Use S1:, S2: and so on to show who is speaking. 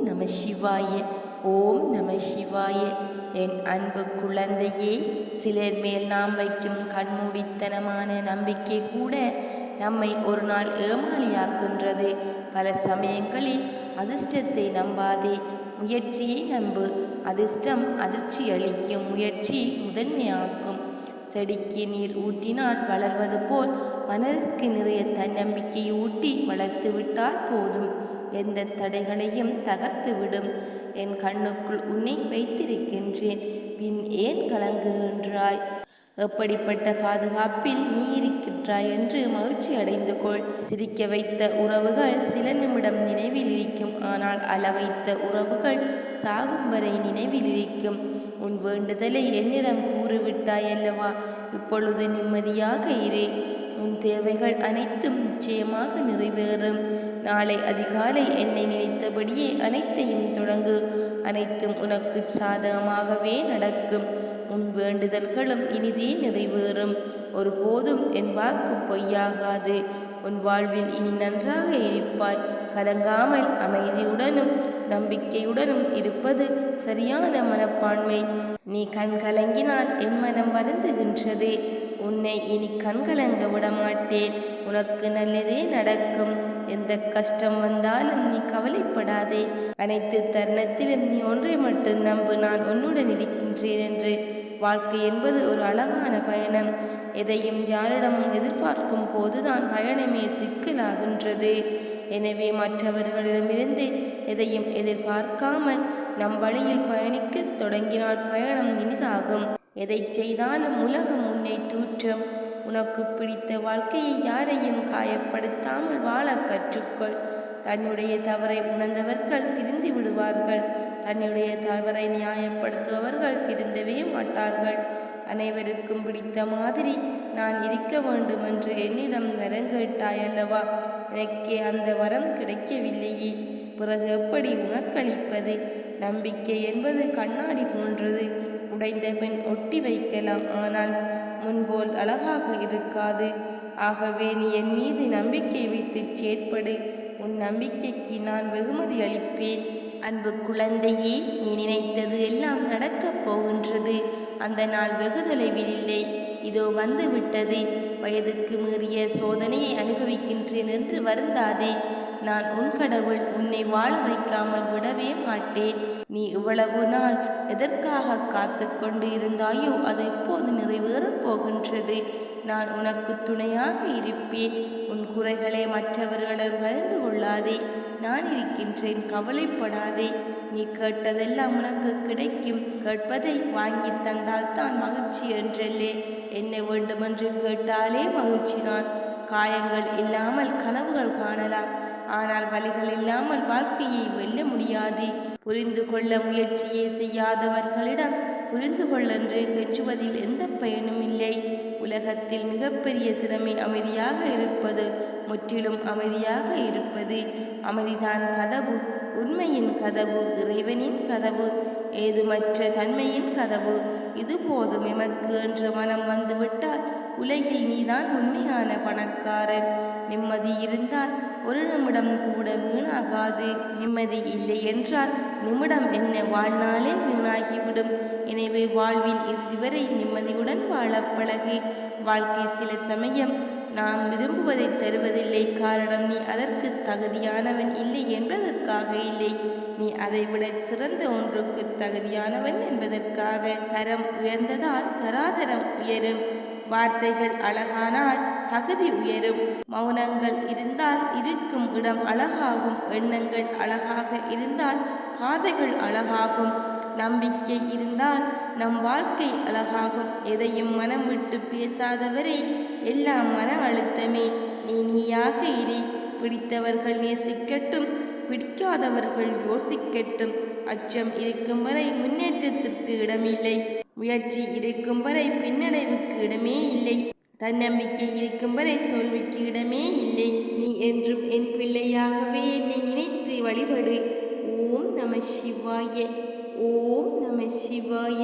S1: நம சிவாய. ஓம் நம சிவாய. என் அன்பு குழந்தையே, சிலர் மேல் நாம் வைக்கும் கண்மூடித்தனமான நம்பிக்கை கூட நம்மை ஒரு நாள் ஏமாளியாக்கின்றது. பல சமயங்களில் அதிர்ஷ்டத்தை நம்பாதே, முயற்சியை நம்பு. அதிர்ஷ்டம் அதிர்ச்சி அளிக்கும், முயற்சி முதன்மையாக்கும். செடிக்கு நீர் ஊற்றினால் வளர்வது போல் மனதிற்கு நிறைய தன்னம்பிக்கையை ஊட்டி வளர்த்து விட்டால் போதும், எந்த தடைகளையும் தகர்த்து விடும். என் கண்ணுக்குள் உன்னை வைத்திருக்கின்றேன், பின் ஏன் கலங்குகின்றாய்? எப்படிப்பட்ட பாதுகாப்பில் நீ இருக்கின்றாய் என்று மகிழ்ச்சி அடைந்து கொள். சிரிக்க வைத்த உறவுகள் சில நிமிடம் நினைவில் இருக்கும், ஆனால் அள வைத்த உறவுகள் சாகும் வரை நினைவில் இருக்கும். உன் வேண்டுதலை என்னிடம் கூறிவிட்டாய் அல்லவா? இப்பொழுது நிம்மதியாக இரு. உன் தேவைகள் அனைத்தும் நிச்சயமாக நிறைவேறும். நாளை அதிகாலை என்னை நினைத்தபடியே அனைத்தையும் தொடங்கு. அனைத்தும் உனக்கு சாதகமாகவே நடக்கும். உன் வேண்டுதல்களும் இனிதே நிறைவேறும். ஒருபோதும் என் வாக்கு பொய்யாகாது. உன் வாழ்வில் இனி நன்றாக இருப்பாய். கலங்காமல் அமைதியுடனும் நம்பிக்கையுடனும் இருப்பது சரியான மனப்பான்மை. நீ கண் கலங்கினால் என் மனம் வருந்துகின்றது. உன்னை இனி கண்கலங்க விடமாட்டேன். உனக்கு நல்லதே நடக்கும். எந்த கஷ்டம் வந்தாலும் நீ கவலைப்படாதே. அனைத்து தருணத்திலும் நீ ஒன்றை மட்டும் நம்பு, நான் உன்னுடன் இருக்கின்றேன் என்று. வாழ்க்கை என்பது ஒரு அழகான பயணம். எதையும் யாரிடமும் எதிர்பார்க்கும் போதுதான் பயணமே சிக்கலாகின்றது. எனவே மற்றவர்களிடமிருந்து எதையும் எதிர்பார்க்காமல் நம் வழியில் பயணிக்க தொடங்கினால் பயணம் இனிதாகும். எதை செய்தாலும் உலகம் உன்னை தூற்றும். உனக்கு பிடித்த வாழ்க்கையை யாரையும் காயப்படுத்தாமல் வாழ கற்றுக்கொள். தன்னுடைய தவறை உணர்ந்தவர்கள் திரிந்து விடுவார்கள். தன்னுடைய தவறை நியாயப்படுத்துபவர்கள் திருந்தவே மாட்டார்கள். அனைவருக்கும் பிடித்த மாதிரி நான் இருக்க வேண்டும் என்று என்னிடம் வரம் கேட்டாய் அல்லவா? எனக்கே அந்த வரம் கிடைக்கவில்லையே, பிறகு எப்படி உனக்களிப்பது? நம்பிக்கை என்பது கண்ணாடி போன்றது. உடைந்த பின் ஒட்டி வைக்கலாம், ஆனால் முன்போல் அழகாக இருக்காது. ஆகவே நீ என் மீது நம்பிக்கை வைத்து செயற்படு. உன் நம்பிக்கைக்கு நான் வெகுமதி அளிப்பேன். அன்பு குழந்தையே, நீ நினைத்தது எல்லாம் நடக்கப் போகின்றது. அந்த நாள் வெகு தொலைவில் இல்லை, இதோ வந்து விட்டது. வயதுக்கு மீறிய சோதனையை அனுபவிக்கின்றேன் என்று வருந்தாதே. நான் உன் கடவுள், உன்னை வாழ வைக்காமல் விடவே மாட்டேன். நீ இவ்வளவு நாள் எதற்காக காத்து கொண்டு இருந்தாயோ அது இப்போது நிறைவேறப் போகின்றது. நான் உனக்கு துணையாக இருப்பேன். உன் குறைகளை மற்றவர்களிடம் பகிர்ந்து கொள்ளாதே. நான் இருக்கின்றேன், கவலைப்படாதே. நீ கேட்டதெல்லாம் உனக்கு கிடைக்கும். கேட்பதை வாங்கி தந்தால் தான் மகிழ்ச்சி என்றல்லே. என்ன வேண்டுமென்று கேட்டாலே மகிழ்ச்சிதான். காயங்கள் இல்லாமல் கனவுகள் காணலாம், ஆனால் வலிகள் இல்லாமல் வாழ்க்கையை வெல்ல முடியாது. புரிந்து கொள்ள முயற்சியை செய்யாதவர்களிடம் புரிந்து கொள்ளென்று கெஞ்சுவதில் எந்த பயனும் இல்லை. உலகத்தில் மிகப்பெரிய திறமை அமைதியாக இருப்பது, முற்றிலும் அமைதியாக இருப்பது. அமைதிதான் கதவு, உண்மையின் கதவு, இறைவனின் கதவு, ஏதுமற்ற தன்மையின் கதவு. இது போதும் எமக்கு என்று மனம் வந்துவிட்டால் உலகில் நீதான் உண்மையான பணக்காரன். நிம்மதி இருந்தால் ஒரு நிமிடம் கூட வீணாகாது. நிம்மதி இல்லை என்றால் நிமிடம் என்ன, வாழ்நாளே வீணாகிவிடும். எனவே வாழ்வின் இறுதி வரை நிம்மதியுடன் வாழ பழகு. வாழ்க்கை சில சமயம் நாம் விரும்புவதை தருவதில்லை. காரணம், நீ அதற்கு தகுதியானவன் இல்லை என்பதற்காக இல்லை, நீ அதைவிட சிறந்த ஒன்றுக்கு தகுதியானவன் என்பதற்காக. தரம் உயர்ந்ததால் தராதரம் உயரும். வார்த்தைகள் அழகானால் தகுதி உயரும். மௌனங்கள் இருந்தால் இருக்கும் இடம் அழகாகும். எண்ணங்கள் அழகாக இருந்தால் பாதைகள் அழகாகும். நம்பிக்கை இருந்தால் நம் வாழ்க்கை அழகாகும். எதையும் மனம் விட்டு பேசாதவரை எல்லாம் மன அழுத்தமே. நீயாக இரு. பிடித்தவர்கள் நேசிக்கட்டும், பிடிக்காதவர்கள் யோசிக்கட்டும். அச்சம் இருக்கும் வரை முன்னேற்றத்திற்கு இடமில்லை. முயற்சி இருக்கும் வரை பின்னடைவுக்கு இடமே இல்லை. தன்னம்பிக்கை இருக்கும் வரை தோல்விக்கு இடமே இல்லை. நீ என்றும் என் பிள்ளையாகவே என்னை நினைத்து வழிபடு. ஓம் நம சிவாய. ஓம் நம சிவாய.